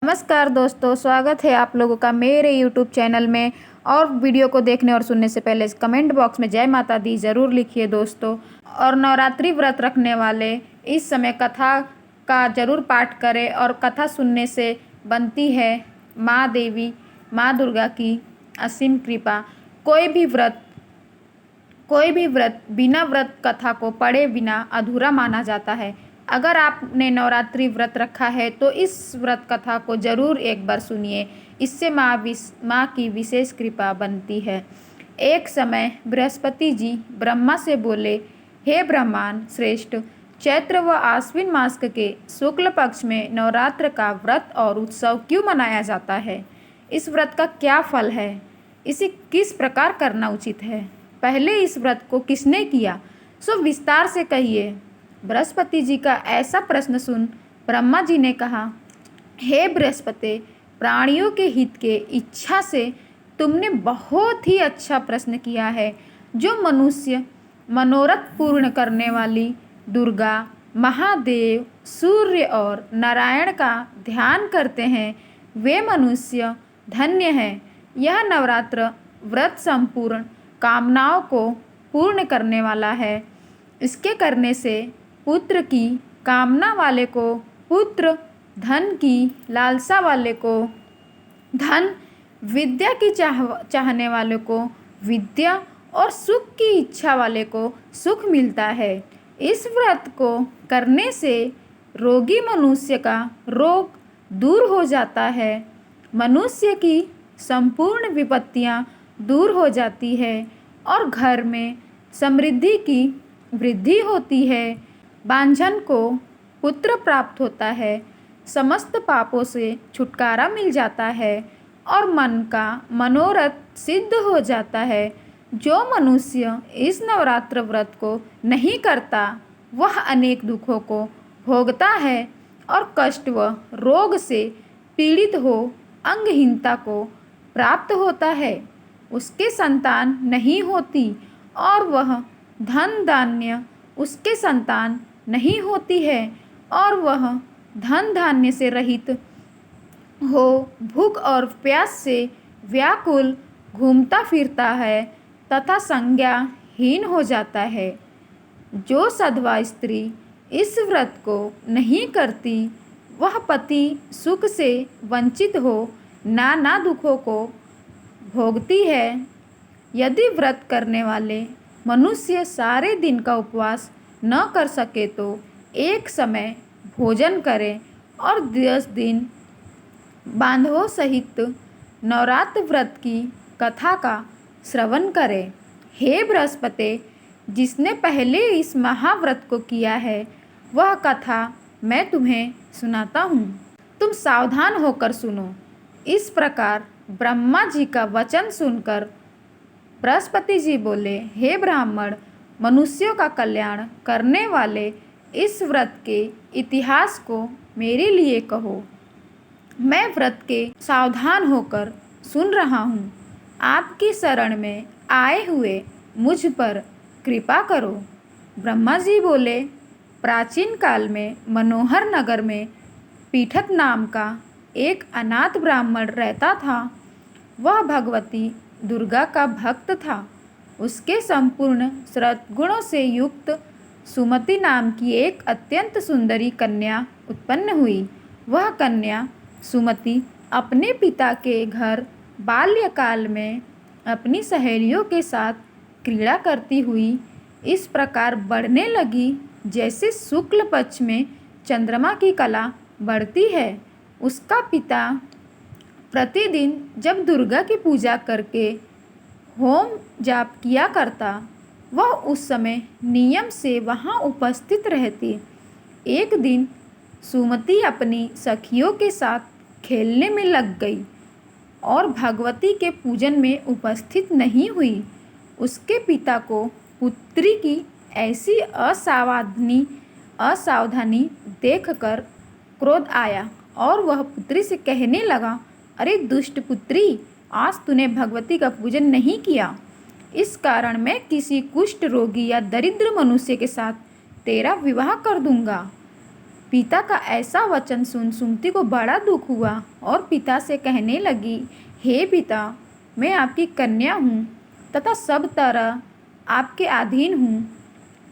नमस्कार दोस्तों, स्वागत है आप लोगों का मेरे यूट्यूब चैनल में। और वीडियो को देखने और सुनने से पहले कमेंट बॉक्स में जय माता दी ज़रूर लिखिए दोस्तों। और नवरात्रि व्रत रखने वाले इस समय कथा का ज़रूर पाठ करें। और कथा सुनने से बनती है माँ देवी, माँ दुर्गा की असीम कृपा। कोई भी व्रत बिना व्रत कथा को पढ़े बिना अधूरा माना जाता है। अगर आपने नवरात्रि व्रत रखा है तो इस व्रत कथा को ज़रूर एक बार सुनिए, इससे माँ की विशेष कृपा बनती है। एक समय बृहस्पति जी ब्रह्मा से बोले, हे ब्रह्मांड श्रेष्ठ, चैत्र व आश्विन मास के शुक्ल पक्ष में नवरात्र का व्रत और उत्सव क्यों मनाया जाता है? इस व्रत का क्या फल है? इसे किस प्रकार करना उचित है? पहले इस व्रत को किसने किया, सो विस्तार से कहिए। बृहस्पति जी का ऐसा प्रश्न सुन ब्रह्मा जी ने कहा, हे बृहस्पति, प्राणियों के हित के इच्छा से तुमने बहुत ही अच्छा प्रश्न किया है। जो मनुष्य मनोरथ पूर्ण करने वाली दुर्गा, महादेव, सूर्य और नारायण का ध्यान करते हैं, वे मनुष्य धन्य हैं। यह नवरात्र व्रत संपूर्ण कामनाओं को पूर्ण करने वाला है। इसके करने से पुत्र की कामना वाले को पुत्र, धन की लालसा वाले को धन, विद्या की चाहने वाले को विद्या और सुख की इच्छा वाले को सुख मिलता है। इस व्रत को करने से रोगी मनुष्य का रोग दूर हो जाता है, मनुष्य की संपूर्ण विपत्तियां दूर हो जाती है और घर में समृद्धि की वृद्धि होती है। बांझन को पुत्र प्राप्त होता है, समस्त पापों से छुटकारा मिल जाता है और मन का मनोरथ सिद्ध हो जाता है। जो मनुष्य इस नवरात्र व्रत को नहीं करता वह अनेक दुखों को भोगता है और कष्ट व रोग से पीड़ित हो अंगहीनता को प्राप्त होता है। उसके संतान नहीं होती और वह धन धान्य उसके संतान नहीं होती है और वह धन धान्य से रहित हो भूख और प्यास से व्याकुल घूमता फिरता है तथा संज्ञाहीन हो जाता है। जो सधवा स्त्री इस व्रत को नहीं करती वह पति सुख से वंचित हो नाना दुखों को भोगती है। यदि व्रत करने वाले मनुष्य सारे दिन का उपवास न कर सके तो एक समय भोजन करें और 10 दिन बांधवों सहित नवरात्र व्रत की कथा का श्रवण करें। हे बृहस्पति, जिसने पहले इस महाव्रत को किया है वह कथा मैं तुम्हें सुनाता हूँ, तुम सावधान होकर सुनो। इस प्रकार ब्रह्मा जी का वचन सुनकर बृहस्पति जी बोले, हे ब्राह्मण, मनुष्यों का कल्याण करने वाले इस व्रत के इतिहास को मेरे लिए कहो। मैं व्रत के सावधान होकर सुन रहा हूँ। आपकी शरण में आए हुए मुझ पर कृपा करो। ब्रह्मा जी बोले, प्राचीन काल में मनोहर नगर में पीठत नाम का एक अनाथ ब्राह्मण रहता था। वह भगवती दुर्गा का भक्त था। उसके संपूर्ण सद्गुणों से युक्त सुमति नाम की एक अत्यंत सुंदरी कन्या उत्पन्न हुई। वह कन्या सुमति अपने पिता के घर बाल्यकाल में अपनी सहेलियों के साथ क्रीड़ा करती हुई इस प्रकार बढ़ने लगी जैसे शुक्ल पक्ष में चंद्रमा की कला बढ़ती है। उसका पिता प्रतिदिन जब दुर्गा की पूजा करके होम जाप किया करता, वह उस समय नियम से वहाँ उपस्थित रहती। एक दिन सुमति अपनी सखियों के साथ खेलने में लग गई और भगवती के पूजन में उपस्थित नहीं हुई। उसके पिता को पुत्री की ऐसी असावधानी देखकर क्रोध आया और वह पुत्री से कहने लगा, अरे दुष्ट पुत्री, आज तूने भगवती का पूजन नहीं किया, इस कारण मैं किसी कुष्ठ रोगी या दरिद्र मनुष्य के साथ तेरा विवाह कर दूंगा। पिता का ऐसा वचन सुन सुमति को बड़ा दुख हुआ और पिता से कहने लगी, हे पिता, मैं आपकी कन्या हूँ तथा सब तरह आपके अधीन हूँ।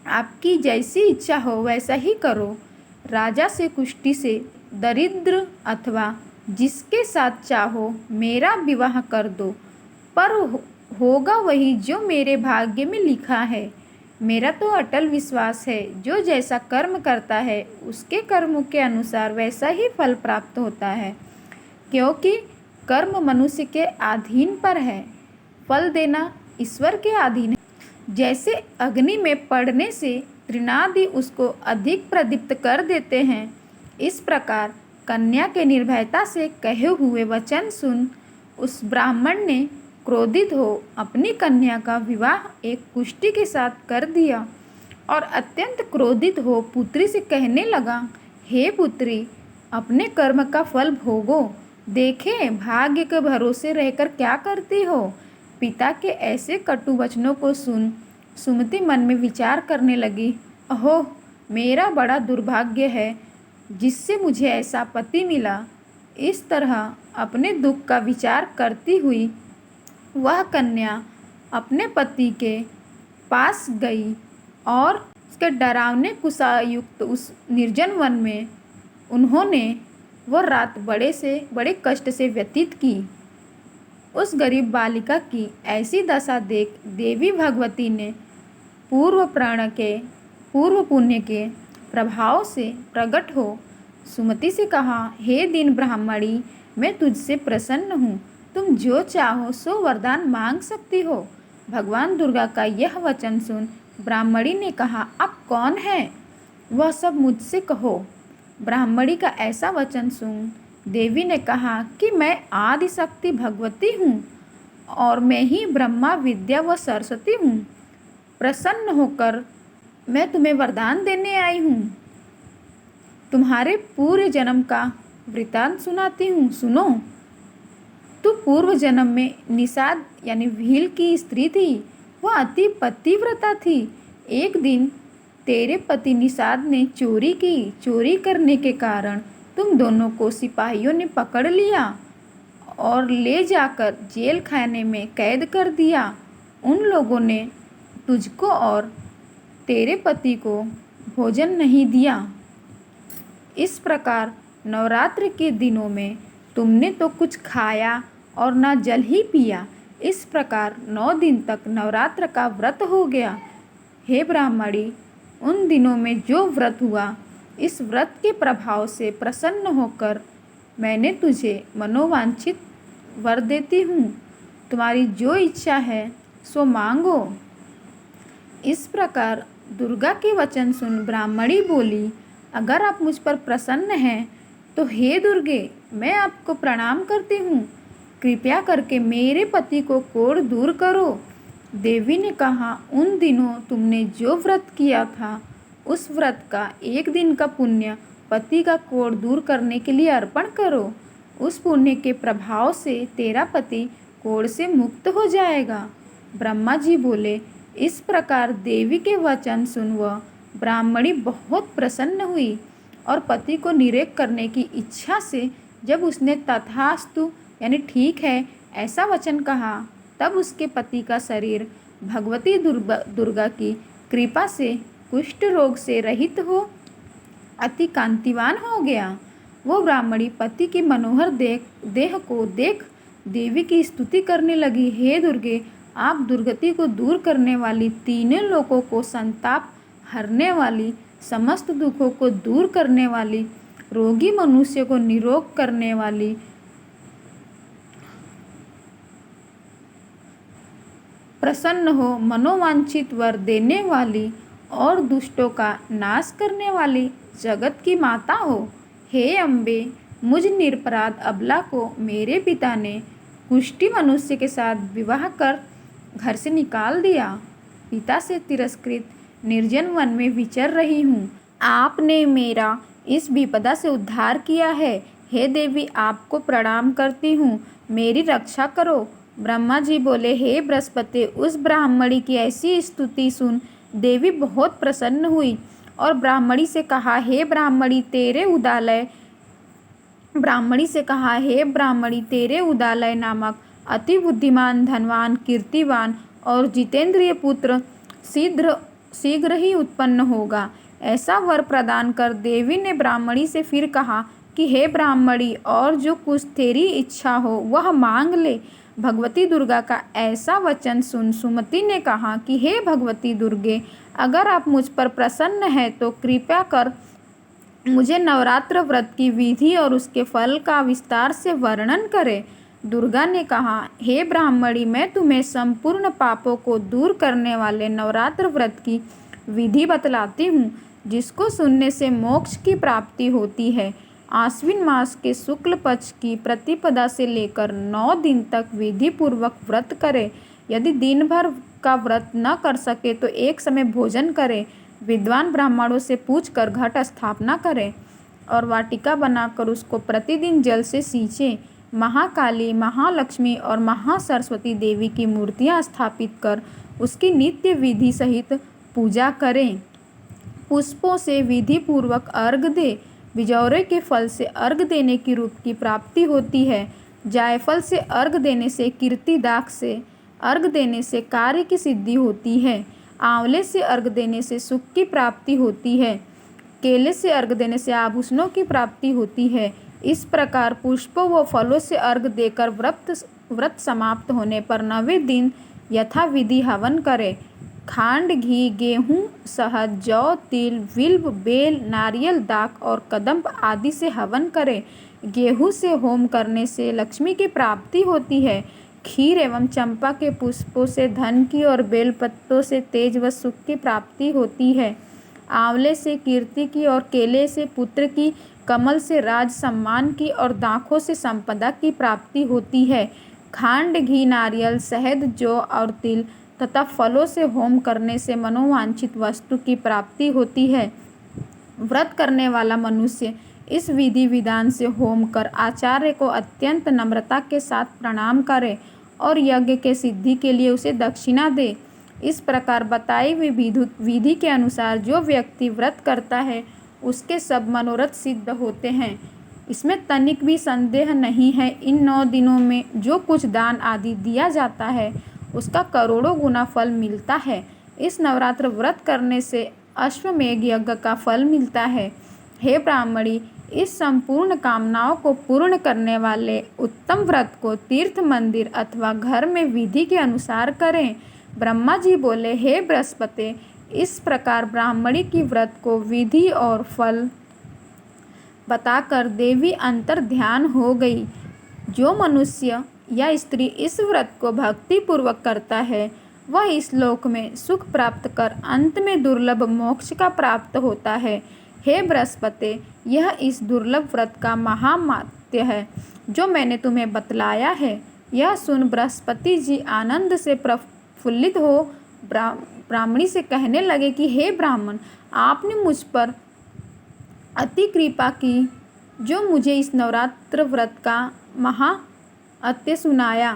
आपकी जैसी इच्छा हो वैसा ही करो। राजा से, कुष्टी से, दरिद्र अथवा जिसके साथ चाहो मेरा विवाह कर दो, पर होगा वही जो मेरे भाग्य में लिखा है। मेरा तो अटल विश्वास है, जो जैसा कर्म करता है उसके कर्मों के अनुसार वैसा ही फल प्राप्त होता है, क्योंकि कर्म मनुष्य के अधीन पर है, फल देना ईश्वर के अधीन है। जैसे अग्नि में पड़ने से तृणादि उसको अधिक प्रदीप्त कर देते हैं, इस प्रकार कन्या के निर्भयता से कहे हुए वचन सुन उस ब्राह्मण ने क्रोधित हो अपनी कन्या का विवाह एक कुष्टी के साथ कर दिया और अत्यंत क्रोधित हो पुत्री से कहने लगा, हे पुत्री, अपने कर्म का फल भोगो। देखें भाग्य के भरोसे रहकर क्या करती हो। पिता के ऐसे कटु वचनों को सुन सुमति मन में विचार करने लगी, अहो, मेरा बड़ा दुर्भाग्य है जिससे मुझे ऐसा पति मिला। इस तरह अपने दुख का विचार करती हुई वह कन्या अपने पति के पास गई और उसके डरावने कुशायुक्त उस निर्जन वन में उन्होंने वह रात बड़े कष्ट से व्यतीत की। उस गरीब बालिका की ऐसी दशा देख देवी भगवती ने पूर्व पुण्य के प्रभाव से प्रकट हो सुमति से कहा, हे दीन ब्राह्मणी, मैं तुझसे प्रसन्न हूँ। तुम जो चाहो सो वरदान मांग सकती हो। भगवान दुर्गा का यह वचन सुन ब्राह्मणी ने कहा, आप कौन हैं? वह सब मुझसे कहो। ब्राह्मणी का ऐसा वचन सुन देवी ने कहा कि मैं आदि शक्ति भगवती हूँ और मैं ही ब्रह्मा विद्या व सरस्वती हूँ। प्रसन्न होकर मैं तुम्हें वरदान देने आई हूँ। तुम्हारे पूर्व जन्म का वृतांत सुनाती हूँ, सुनो। तू पूर्व जन्म में निषाद यानी भील की स्त्री थी। वह अति पतिव्रता थी। एक दिन तेरे पति निषाद ने चोरी की। चोरी करने के कारण तुम दोनों को सिपाहियों ने पकड़ लिया और ले जाकर जेल खाने में कैद कर दिया। उन लोगों ने तुझको और तेरे पति को भोजन नहीं दिया। इस प्रकार नवरात्र के दिनों में तुमने तो कुछ खाया और न जल ही पिया। इस प्रकार 9 दिन तक नवरात्र का व्रत हो गया। हे ब्राह्मणी, उन दिनों में जो व्रत हुआ, इस व्रत के प्रभाव से प्रसन्न होकर मैंने तुझे मनोवांछित वर देती हूँ। तुम्हारी जो इच्छा है सो मांगो। इस प्रकार दुर्गा के वचन सुन ब्राह्मणी बोली, अगर आप मुझ पर प्रसन्न हैं तो हे दुर्गे, मैं आपको प्रणाम करती हूँ। कृपया करके मेरे पति को कोढ़ दूर करो। देवी ने कहा, उन दिनों तुमने जो व्रत किया था उस व्रत का 1 दिन का पुण्य पति का कोढ़ दूर करने के लिए अर्पण करो। उस पुण्य के प्रभाव से तेरा पति कोढ़ से मुक्त हो जाएगा। ब्रह्मा जी बोले। इस प्रकार देवी के वचन सुन वह ब्राह्मणी बहुत प्रसन्न हुई और पति को निरेक करने की इच्छा से जब उसने तथास्तु यानी ठीक है ऐसा वचन कहा, तब उसके पति का शरीर भगवती दुर्गा की कृपा से कुष्ठ रोग से रहित हो अति कांतिवान हो गया। वो ब्राह्मणी पति की मनोहर देह को देख देवी की स्तुति करने लगी, हे दुर्गे, आप दुर्गति को दूर करने वाली, तीनों लोकों को संताप हरने वाली, समस्त दुखों को दूर करने वाली, रोगी मनुष्य को निरोग करने वाली, प्रसन्न हो मनोवांछित वर देने वाली और दुष्टों का नाश करने वाली जगत की माता हो। हे अम्बे, मुझ निरपराध अबला को मेरे पिता ने कुष्ठी मनुष्य के साथ विवाह कर घर से निकाल दिया। पिता से तिरस्कृत निर्जन वन में विचर रही हूँ। आपने मेरा इस विपदा से उद्धार किया है। हे देवी, आपको प्रणाम करती हूँ, मेरी रक्षा करो। ब्रह्मा जी बोले, हे बृहस्पति, उस ब्राह्मणी की ऐसी स्तुति सुन देवी बहुत प्रसन्न हुई और ब्राह्मणी से कहा, हे ब्राह्मणी तेरे उदालय नामक अति बुद्धिमान, धनवान, कीर्तिवान और जितेंद्रिय पुत्र शीघ्र ही उत्पन्न होगा। ऐसा वर प्रदान कर देवी ने ब्राह्मणी से फिर कहा कि हे ब्राह्मणी, और जो कुछ तेरी इच्छा हो वह मांग ले। भगवती दुर्गा का ऐसा वचन सुन सुमति ने कहा कि हे भगवती दुर्गे, अगर आप मुझ पर प्रसन्न हैं तो कृपा कर मुझे नवरात्र व्रत की विधि और उसके फल का विस्तार से वर्णन करें। दुर्गा ने कहा, हे ब्राह्मणी, मैं तुम्हें संपूर्ण पापों को दूर करने वाले नवरात्र व्रत की विधि बतलाती हूँ, जिसको सुनने से मोक्ष की प्राप्ति होती है। आश्विन मास के शुक्ल पक्ष की प्रतिपदा से लेकर 9 दिन तक विधि पूर्वक व्रत करें। यदि दिन भर का व्रत न कर सके तो एक समय भोजन करें। विद्वान ब्राह्मणों से पूछकर घट स्थापना करें और वाटिका बनाकर उसको प्रतिदिन जल से सींचें। महाकाली, महालक्ष्मी और महासरस्वती देवी की मूर्तियां स्थापित कर उसकी नित्य विधि सहित पूजा करें। पुष्पों से विधि पूर्वक अर्घ दे। बिजौरे के फल से अर्घ देने की रूप की प्राप्ति होती है। जायफल से अर्घ देने से, कीर्ति दाख से अर्घ देने से कार्य की सिद्धि होती है। आंवले से अर्घ देने से सुख की प्राप्ति होती है। केले से अर्घ देने से आभूषणों की प्राप्ति होती है। इस प्रकार पुष्पों व फलों से अर्घ देकर व्रत समाप्त होने पर 9वें दिन यथाविधि हवन करें। खांड, घी, गेहूँ, शहद, जौ, तिल, बिल्व, बेल, नारियल, दाख और कदम्ब आदि से हवन करें। गेहूँ से होम करने से लक्ष्मी की प्राप्ति होती है। खीर एवं चंपा के पुष्पों से धन की और बेल पत्तों से तेज व सुख की प्राप्ति होती है। आंवले से कीर्ति की और केले से पुत्र की, कमल से राज सम्मान की और दाखों से संपदा की प्राप्ति होती है। खांड, घी, नारियल, शहद, जौ और तिल तथा फलों से होम करने से मनोवांछित वस्तु की प्राप्ति होती है। व्रत करने वाला मनुष्य इस विधि विधान से होम कर आचार्य को अत्यंत नम्रता के साथ प्रणाम करे और यज्ञ के सिद्धि के लिए उसे दक्षिणा दे। इस प्रकार बताई हुई विधि के अनुसार जो व्यक्ति व्रत करता है उसके सब मनोरथ सिद्ध होते हैं। इसमें तनिक भी संदेह नहीं है। इन 9 दिनों में जो कुछ दान आदि दिया जाता है उसका करोड़ों गुना फल मिलता है। इस नवरात्र व्रत करने से अश्वमेघ यज्ञ का फल मिलता है। हे ब्राह्मणी, इस संपूर्ण कामनाओं को पूर्ण करने वाले उत्तम व्रत को तीर्थ, मंदिर अथवा घर में विधि के अनुसार करें। ब्रह्मा जी बोले, हे बृहस्पति, इस प्रकार ब्राह्मणी की व्रत को विधि और फल बताकर देवी अंतर ध्यान हो गई। जो मनुष्य या स्त्री इस व्रत को भक्ति पूर्वक करता है वह इस लोक में सुख प्राप्त कर अंत में दुर्लभ मोक्ष का प्राप्त होता है। हे बृहस्पति, यह इस दुर्लभ व्रत का महामात्य है जो मैंने तुम्हें बतलाया है। यह सुन बृहस्पति जी आनंद से प्रफुल्लित हो ब्राह्मणी से कहने लगे कि हे ब्राह्मण, आपने मुझ पर अति कृपा की जो मुझे इस नवरात्र व्रत का महात्म्य सुनाया।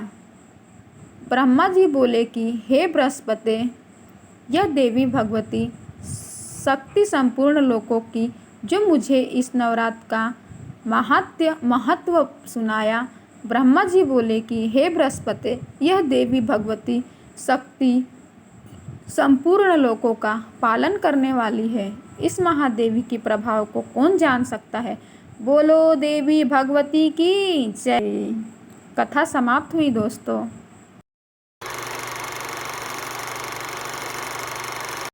ब्रह्मा जी बोले कि हे बृहस्पति, यह देवी भगवती शक्ति संपूर्ण लोकों की जो मुझे इस नवरात्र का महत्व सुनाया। ब्रह्मा जी बोले कि हे बृहस्पति, यह देवी भगवती शक्ति संपूर्ण लोकों का पालन करने वाली है। इस महादेवी की प्रभाव को कौन जान सकता है। बोलो देवी भगवती की जय। कथा समाप्त हुई दोस्तों।